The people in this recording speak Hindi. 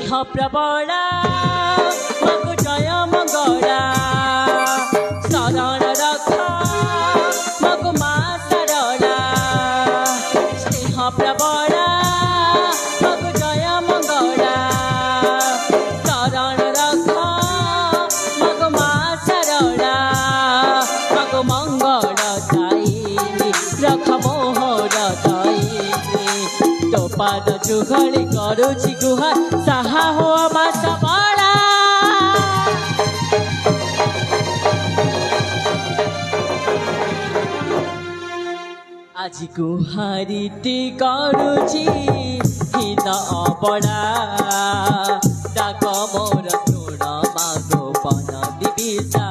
स्नेह प्रबला मगु जय मंगला शरण रक्षा मगु मा सरला स्नेह प्रबला मगु जय मंगला शरण रक्षा मगु मा सरला मगु मंगल दायिनी रख मोहर दायिनी तो पाद जुगली करुछि गुहार साहा हो मा सबला आज गुहारीटी करुछि हिन अबड़ा डाक मोर तोड़ मागो पन दिबिसा